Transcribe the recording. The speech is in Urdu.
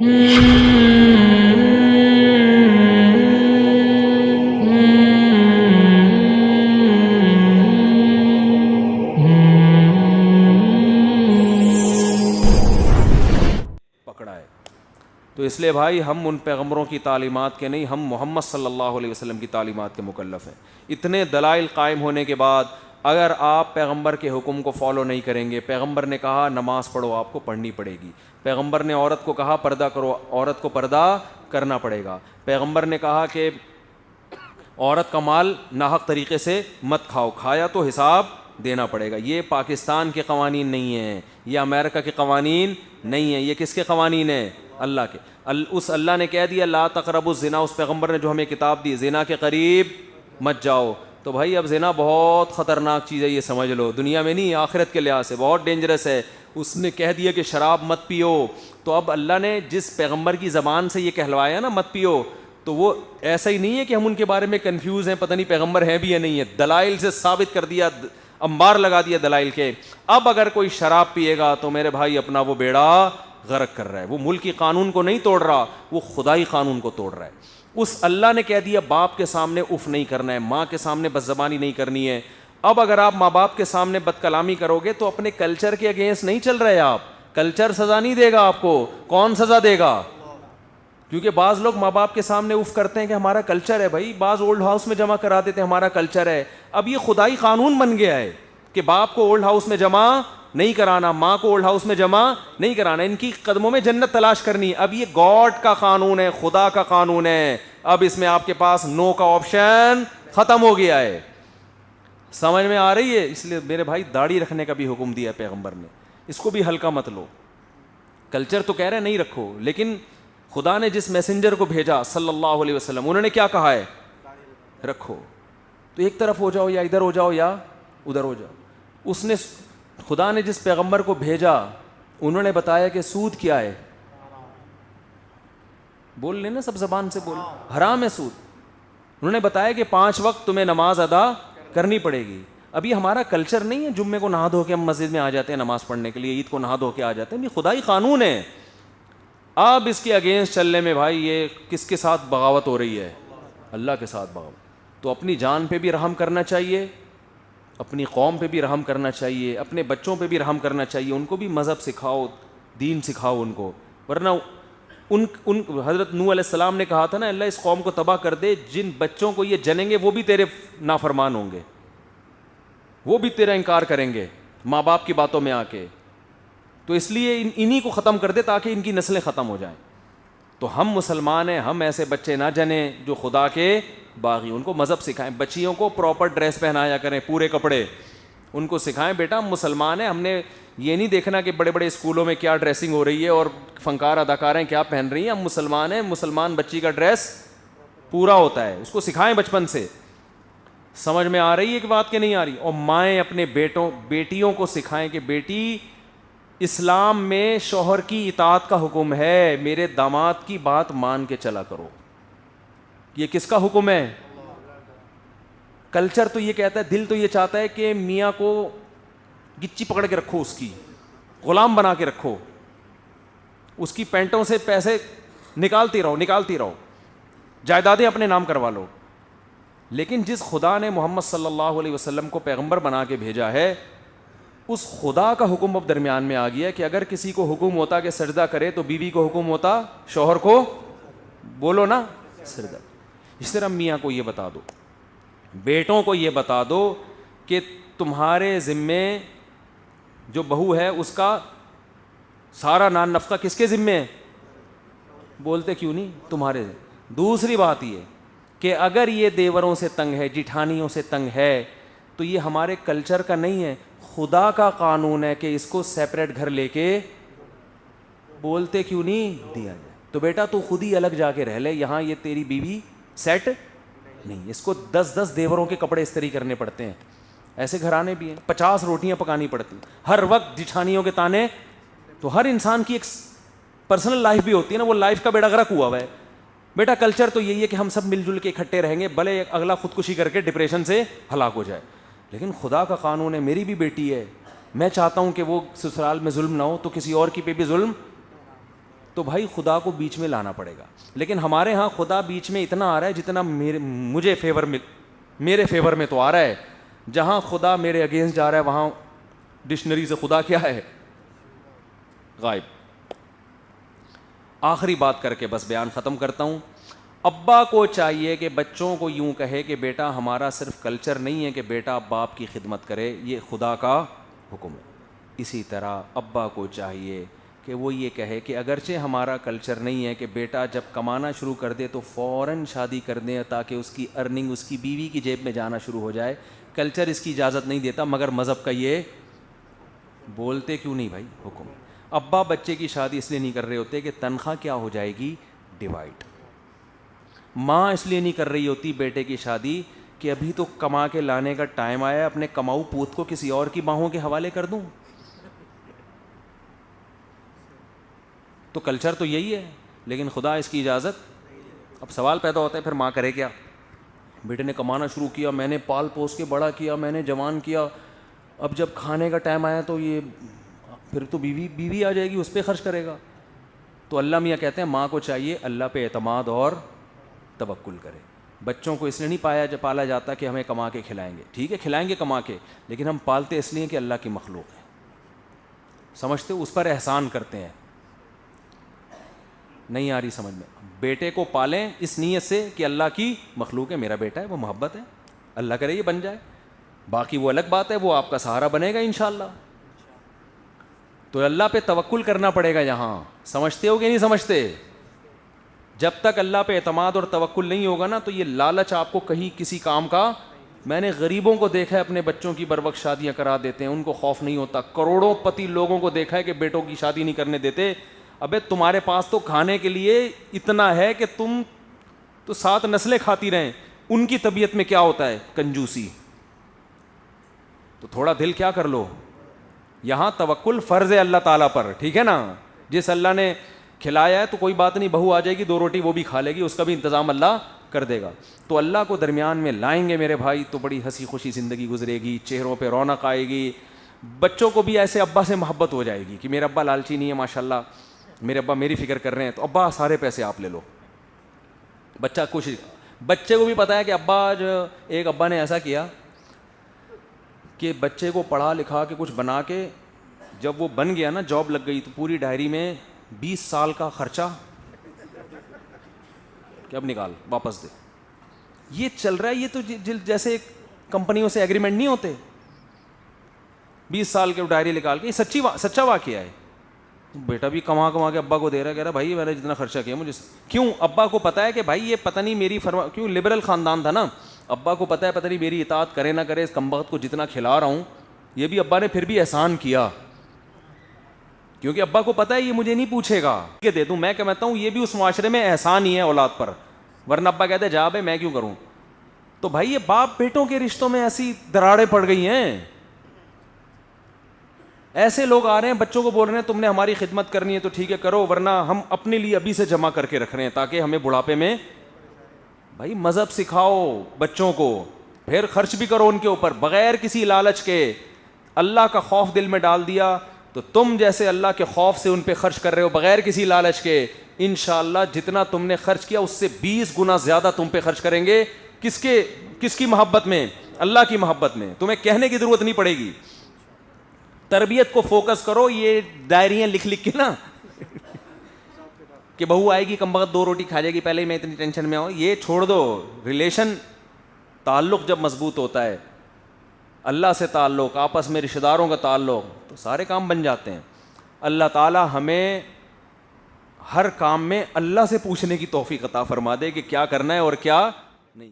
پکڑا ہے. تو اس لیے بھائی ہم ان پیغمبروں کی تعلیمات کے نہیں، ہم محمد صلی اللہ علیہ وسلم کی تعلیمات کے مکلف ہیں. اتنے دلائل قائم ہونے کے بعد اگر آپ پیغمبر کے حکم کو فالو نہیں کریں گے، پیغمبر نے کہا نماز پڑھو، آپ کو پڑھنی پڑے گی. پیغمبر نے عورت کو کہا پردہ کرو، عورت کو پردہ کرنا پڑے گا. پیغمبر نے کہا کہ عورت کا مال ناحق طریقے سے مت کھاؤ، کھایا تو حساب دینا پڑے گا. یہ پاکستان کے قوانین نہیں ہیں، یہ امریکہ کے قوانین نہیں ہیں، یہ کس کے قوانین ہیں؟ اللہ کے. اس اللہ نے کہہ دیا لا تقربوا الزنا، اس پیغمبر نے جو ہمیں کتاب دی زنا کے قریب مت جاؤ. تو بھائی اب زنا بہت خطرناک چیز ہے، یہ سمجھ لو، دنیا میں نہیں آخرت کے لحاظ سے بہت ڈینجرس ہے. اس نے کہہ دیا کہ شراب مت پیو، تو اب اللہ نے جس پیغمبر کی زبان سے یہ کہلوایا نا مت پیو، تو وہ ایسا ہی نہیں ہے کہ ہم ان کے بارے میں کنفیوز ہیں، پتہ نہیں پیغمبر ہیں بھی یا نہیں ہے. دلائل سے ثابت کر دیا، انبار لگا دیا دلائل کے. اب اگر کوئی شراب پیے گا تو میرے بھائی اپنا وہ بیڑا غرق کر رہا ہے. وہ ملکی قانون کو نہیں توڑ رہا، وہ خدائی قانون کو توڑ رہا ہے. اس اللہ نے کہہ دیا باپ کے سامنے اف نہیں کرنا ہے، ماں کے سامنے بد زبانی نہیں کرنی ہے. اب اگر آپ ماں باپ کے سامنے بد کلامی کرو گے تو اپنے کلچر کے اگینسٹ نہیں چل رہے آپ. کلچر سزا نہیں دے گا آپ کو، کون سزا دے گا؟ کیونکہ بعض لوگ ماں باپ کے سامنے اف کرتے ہیں کہ ہمارا کلچر ہے. بھائی بعض اولڈ ہاؤس میں جمع کرا دیتے ہیں ہمارا کلچر ہے. اب یہ خدائی قانون بن گیا ہے کہ باپ کو اولڈ ہاؤس میں جمع نہیں کرانا، ماں کو اولڈ ہاؤس میں جمع نہیں کرانا، ان کی قدموں میں جنت تلاش کرنی. اب یہ گاڈ کا قانون ہے، خدا کا قانون ہے. اب اس میں آپ کے پاس نو کا آپشن ختم ہو گیا ہے. سمجھ میں آ رہی ہے؟ اس لیے میرے بھائی داڑھی رکھنے کا بھی حکم دیا ہے پیغمبر نے، اس کو بھی ہلکا مت لو. کلچر تو کہہ رہے نہیں رکھو، لیکن خدا نے جس میسنجر کو بھیجا صلی اللہ علیہ وسلم، انہوں نے کیا کہا ہے؟ رکھو. تو ایک طرف ہو جاؤ، یا ادھر ہو جاؤ یا ادھر ہو جاؤ. اس نے خدا نے جس پیغمبر کو بھیجا انہوں نے بتایا کہ سود کیا ہے. بول لینا سب زبان سے بول، حرام ہے سود. انہوں نے بتایا کہ 5 وقت تمہیں نماز ادا کرنی پڑے گی. ابھی ہمارا کلچر نہیں ہے جمعے کو نہا دھو کے ہم مسجد میں آ جاتے ہیں نماز پڑھنے کے لیے، عید کو نہا دھو کے آ جاتے ہیں. یہ خدائی قانون ہے. اب اس کے اگینسٹ چلنے میں بھائی یہ کس کے ساتھ بغاوت ہو رہی ہے؟ اللہ کے ساتھ بغاوت. تو اپنی جان پہ بھی رحم کرنا چاہیے، اپنی قوم پہ بھی رحم کرنا چاہیے، اپنے بچوں پہ بھی رحم کرنا چاہیے. ان کو بھی مذہب سکھاؤ، دین سکھاؤ ان کو. ورنہ ان حضرت نوح علیہ السلام نے کہا تھا نا اللہ اس قوم کو تباہ کر دے، جن بچوں کو یہ جنیں گے وہ بھی تیرے نافرمان ہوں گے، وہ بھی تیرا انکار کریں گے ماں باپ کی باتوں میں آ کے. تو اس لیے انہی کو ختم کر دے تاکہ ان کی نسلیں ختم ہو جائیں. تو ہم مسلمان ہیں، ہم ایسے بچے نہ جنیں جو خدا کے باغی. ان کو مذہب سکھائیں، بچیوں کو پراپر ڈریس پہنایا کریں، پورے کپڑے. ان کو سکھائیں بیٹا ہم مسلمان ہیں، ہم نے یہ نہیں دیکھنا کہ بڑے بڑے اسکولوں میں کیا ڈریسنگ ہو رہی ہے اور فنکار اداکاریں کیا پہن رہی ہیں. ہم مسلمان ہیں، مسلمان بچی کا ڈریس پورا ہوتا ہے، اس کو سکھائیں بچپن سے. سمجھ میں آ رہی ہے کہ بات کہ نہیں آ رہی؟ اور مائیں اپنے بیٹیوں کو سکھائیں کہ بیٹی اسلام میں شوہر کی اطاعت کا حکم ہے، میرے داماد کی بات مان کے چلا کرو. یہ کس کا حکم ہے؟ کلچر تو یہ کہتا ہے، دل تو یہ چاہتا ہے کہ میاں کو گچی پکڑ کے رکھو، اس کی غلام بنا کے رکھو، اس کی پینٹوں سے پیسے نکالتی رہو، جائیدادیں اپنے نام کروا لو. لیکن جس خدا نے محمد صلی اللہ علیہ وسلم کو پیغمبر بنا کے بھیجا ہے، اس خدا کا حکم اب درمیان میں آ گیا کہ اگر کسی کو حکم ہوتا کہ سجدہ کرے تو بیوی کو حکم ہوتا شوہر کو، بولو نا، سجدہ. اس طرح میاں کو یہ بتا دو، بیٹوں کو یہ بتا دو کہ تمہارے ذمے جو بہو ہے اس کا سارا نان نفقہ کس کے ذمے ہے؟ بولتے کیوں نہیں؟ تمہارے. دوسری بات یہ کہ اگر یہ دیوروں سے تنگ ہے، جٹھانیوں سے تنگ ہے، تو یہ ہمارے کلچر کا نہیں ہے، خدا کا قانون ہے کہ اس کو سیپریٹ گھر لے کے، بولتے کیوں نہیں دیا جائے. تو بیٹا تو خود ہی الگ جا کے رہ لے، یہاں یہ تیری بیوی سیٹ نہیں. اس کو 10 دیوروں کے کپڑے استری کرنے پڑتے ہیں. ایسے گھرانے بھی ہیں، 50 روٹیاں پکانی پڑتی، ہر وقت جٹھانیوں کے تانے. تو ہر انسان کی ایک پرسنل لائف بھی ہوتی ہے نا، وہ لائف کا بیڑا غرق ہوا ہے. بیٹا کلچر تو یہی ہے کہ ہم سب مل جل کے اکٹھے رہیں گے، بھلے اگلا خودکشی کر کے ڈپریشن سے ہلاک ہو جائے. لیکن خدا کا قانون ہے، میری بھی بیٹی ہے، میں چاہتا ہوں کہ وہ سسرال میں ظلم نہ ہو، تو کسی اور کی پہ بھی ظلم. تو بھائی خدا کو بیچ میں لانا پڑے گا. لیکن ہمارے ہاں خدا بیچ میں اتنا آ رہا ہے جتنا میرے فیور میں تو آ رہا ہے. جہاں خدا میرے اگینسٹ جا رہا ہے وہاں ڈکشنری سے خدا کیا ہے؟ غائب. آخری بات کر کے بس بیان ختم کرتا ہوں. ابا کو چاہیے کہ بچوں کو یوں کہے کہ بیٹا ہمارا صرف کلچر نہیں ہے کہ بیٹا باپ کی خدمت کرے, یہ خدا کا حکم ہے. اسی طرح ابا کو چاہیے کہ وہ یہ کہے کہ اگرچہ ہمارا کلچر نہیں ہے کہ بیٹا جب کمانا شروع کر دے تو فوراً شادی کر دیں تاکہ اس کی ارننگ اس کی بیوی کی جیب میں جانا شروع ہو جائے. کلچر اس کی اجازت نہیں دیتا, مگر مذہب کا یہ بولتے کیوں نہیں بھائی حکم. ابا بچے کی شادی اس لیے نہیں کر رہے ہوتے کہ تنخواہ کیا ہو جائے گی؟ ڈیوائڈ. ماں اس لیے نہیں کر رہی ہوتی بیٹے کی شادی کہ ابھی تو کما کے لانے کا ٹائم آیا, اپنے کماؤ پوت کو کسی اور کی باہوں کے حوالے کر دوں. تو کلچر تو یہی ہے, لیکن خدا اس کی اجازت. اب سوال پیدا ہوتا ہے پھر ماں کرے کیا؟ بیٹے نے کمانا شروع کیا, میں نے پال پوس کے بڑا کیا, میں نے جوان کیا, اب جب کھانے کا ٹائم آیا تو یہ پھر تو بیوی آ جائے گی, اس پہ خرچ کرے گا. تو اللہ میاں کہتے ہیں ماں کو چاہیے اللہ پہ اعتماد اور توکل کرے. بچوں کو اس لیے نہیں پالا جاتا کہ ہمیں کما کے کھلائیں گے. ٹھیک ہے کھلائیں گے کما کے, لیکن ہم پالتے اس لیے کہ اللہ کی مخلوق ہے, سمجھتے ہو, اس پر احسان کرتے ہیں. نہیں آ رہی سمجھ میں؟ بیٹے کو پالیں اس نیت سے کہ اللہ کی مخلوق ہے, میرا بیٹا ہے, وہ محبت ہے, اللہ کرے یہ بن جائے. باقی وہ الگ بات ہے, وہ آپ کا سہارا بنے گا انشاءاللہ. تو اللہ پہ توکل کرنا پڑے گا یہاں. سمجھتے ہو کہ نہیں سمجھتے؟ جب تک اللہ پہ اعتماد اور توکل نہیں ہوگا نا تو یہ لالچ آپ کو کہیں کسی کام کا. میں نے غریبوں کو دیکھا ہے اپنے بچوں کی بروقت شادیاں کرا دیتے ہیں, ان کو خوف نہیں ہوتا. کروڑوں پتی لوگوں کو دیکھا ہے کہ بیٹوں کی شادی نہیں کرنے دیتے. ابے تمہارے پاس تو کھانے کے لیے اتنا ہے کہ تم تو 7 نسلیں کھاتی رہیں, ان کی طبیعت میں کیا ہوتا ہے؟ کنجوسی. تو تھوڑا دل کیا کر لو. یہاں توکل فرض ہے اللہ تعالیٰ پر, ٹھیک ہے نا. جس اللہ نے کھلایا ہے تو کوئی بات نہیں, بہو آ جائے گی 2 روٹی وہ بھی کھا لے گی, اس کا بھی انتظام اللہ کر دے گا. تو اللہ کو درمیان میں لائیں گے میرے بھائی تو بڑی ہنسی خوشی زندگی گزرے گی, چہروں پہ رونق آئے گی. بچوں کو بھی ایسے ابا سے محبت ہو جائے گی کہ میرا ابا لالچی نہیں ہے, ماشاءاللہ میرے ابا میری فکر کر رہے ہیں, تو ابا سارے پیسے آپ لے لو. بچہ کوشش, بچے کو بھی پتا ہے کہ ابا جو, ایک ابا نے ایسا کیا کہ بچے کو پڑھا لکھا کے کچھ بنا کے جب وہ بن گیا نا, جاب لگ گئی, تو پوری ڈائری میں 20 سال کا خرچہ کہ اب نکال واپس دے. یہ چل رہا ہے. یہ تو جیسے کمپنیوں سے ایگریمنٹ نہیں ہوتے, 20 سال کے ڈائری نکال کے. یہ سچا واقعہ ہے. بیٹا بھی کما کے ابا کو دے رہا ہے, کہہ رہا بھائی میں نے جتنا خرچہ کیا مجھے کیوں. ابا کو پتا ہے کہ بھائی یہ پتہ نہیں میری کیوں لبرل خاندان تھا نا, ابا کو پتا ہے پتہ نہیں میری اطاعت کرے نہ کرے, اس کمبخت کو جتنا کھلا رہا ہوں. یہ بھی ابا نے پھر بھی احسان کیا, کیونکہ ابا کو پتا ہے یہ مجھے نہیں پوچھے گا کہ دے دوں. میں کہتا ہوں یہ بھی اس معاشرے میں احسان ہی ہے اولاد پر, ورنہ ابا کہتے ہیں جا بھائی میں کیوں کروں. تو بھائی یہ باپ بیٹوں کے رشتوں میں ایسی دراڑیں پڑ گئی ہیں. ایسے لوگ آ رہے ہیں بچوں کو بول رہے ہیں تم نے ہماری خدمت کرنی ہے تو ٹھیک ہے کرو, ورنہ ہم اپنے لیے ابھی سے جمع کر کے رکھ رہے ہیں تاکہ ہمیں بڑھاپے میں. بھائی مذہب سکھاؤ بچوں کو, پھر خرچ بھی کرو ان کے اوپر بغیر کسی لالچ کے. اللہ کا خوف دل میں ڈال دیا تو تم جیسے اللہ کے خوف سے ان پہ خرچ کر رہے ہو بغیر کسی لالچ کے, انشاءاللہ جتنا تم نے خرچ کیا اس سے 20 گنا زیادہ تم پہ خرچ کریں گے. کس کی محبت میں؟ اللہ کی محبت میں. تمہیں کہنے کی ضرورت نہیں پڑے گی. تربیت کو فوکس کرو. یہ ڈائریاں لکھ کے نا کہ بہو آئے گی کم وقت 2 روٹی کھا جائے گی, پہلے ہی میں اتنی ٹینشن میں ہوں, یہ چھوڑ دو. ریلیشن تعلق جب مضبوط ہوتا ہے, اللہ سے تعلق, آپس میں رشتہ داروں کا تعلق, تو سارے کام بن جاتے ہیں. اللہ تعالی ہمیں ہر کام میں اللہ سے پوچھنے کی توفیق عطا فرما دے کہ کیا کرنا ہے اور کیا نہیں.